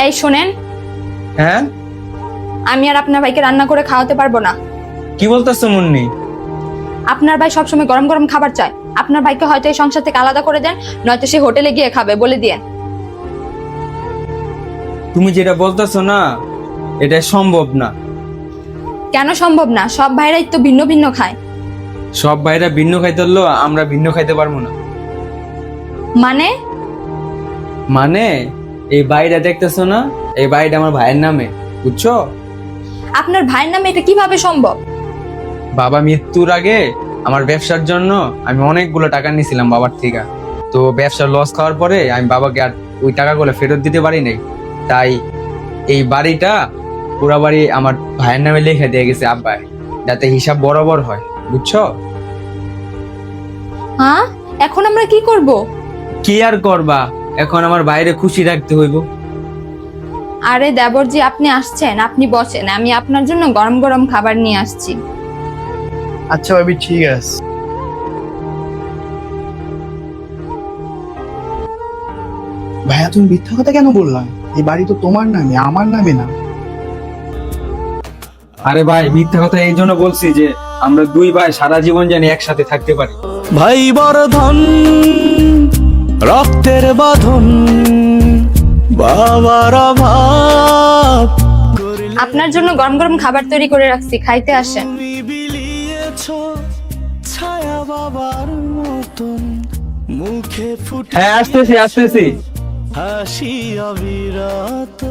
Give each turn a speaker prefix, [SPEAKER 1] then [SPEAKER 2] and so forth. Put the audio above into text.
[SPEAKER 1] এই শোনেন,
[SPEAKER 2] হ্যাঁ,
[SPEAKER 1] আমি আর আপনার ভাইকে রান্না করে খাওয়াতে পারবো না।
[SPEAKER 2] কি বলতেছো মুন্নি?
[SPEAKER 1] আপনার ভাই সবসময় গরম গরম খাবার চায়। আপনার ভাইকে হয়তো এই সংসার থেকে আলাদা করে দেন, নয়তো সে হোটেলে গিয়ে খাবে, বলে দিয়েন।
[SPEAKER 2] তুমি যেটা বলতেছো না, এটা সম্ভব না।
[SPEAKER 1] কেন সম্ভব না? সব ভাইরাই তো ভিন্ন ভিন্ন খায়।
[SPEAKER 2] সব ভাইরা ভিন্ন খাইতে পারলো, আমরা ভিন্ন খাইতে পারবো না।
[SPEAKER 1] মানে?
[SPEAKER 2] মানে এই বাড়িটা দেখতেছো না, এই বাড়িটা আমার ভাইয়ের নামে, বুঝছো?
[SPEAKER 1] আপনার ভাইয়ের নামে এটা কিভাবে সম্ভব?
[SPEAKER 2] বাবা মৃত্যুর আগে আমার ব্যবসার জন্য আমি অনেকগুলো টাকা নিয়েছিলাম বাবার থেকে। তো ব্যবসার লস খাওয়ার পরে আমি বাবাকে আর ওই টাকাগুলো ফেরত দিতে পারি নাই। তাই এই বাড়িটা পুরা বাড়ি আমার ভাইয়ের নামে লিখে দিয়ে গেছে আব্বাই, যাতে হিসাব বরাবর হয়, বুঝছো?
[SPEAKER 1] হ্যাঁ, এখন আমরা কি করব?
[SPEAKER 2] কি আর করবা, এখন আমার বাইরে খুশি রাখতে হইব।
[SPEAKER 1] আরে দেবরজি, আপনি আসছেন, আপনি বসেন, আমি আপনার জন্য গরম গরম খাবার নিয়ে আসছি।
[SPEAKER 3] আচ্ছা ভাবি, ঠিক আছে। ভাইয়া, তুমি মিথ্যা কথা কেন বললাম? এই বাড়ি তো তোমার নামে, আমার নামে না।
[SPEAKER 2] আরে ভাই, মিথ্যা কথা এই জন্য বলছি যে আমরা দুই ভাই সারা জীবন জানি একসাথে থাকতে পারি।
[SPEAKER 4] ভাই বর্ধন, রক্তের বাঁধন, বাবার অভাব
[SPEAKER 1] আপনার জন্য গরম গরম খাবার তৈরি করে রাখছি, খাইতে আসেন।
[SPEAKER 4] বিলিয়েছ ছায়া বাবার মতন, মুখে ফুটে
[SPEAKER 2] হ্যাঁ, আসতেছি আসতেছি।
[SPEAKER 4] হাসি অবিরত।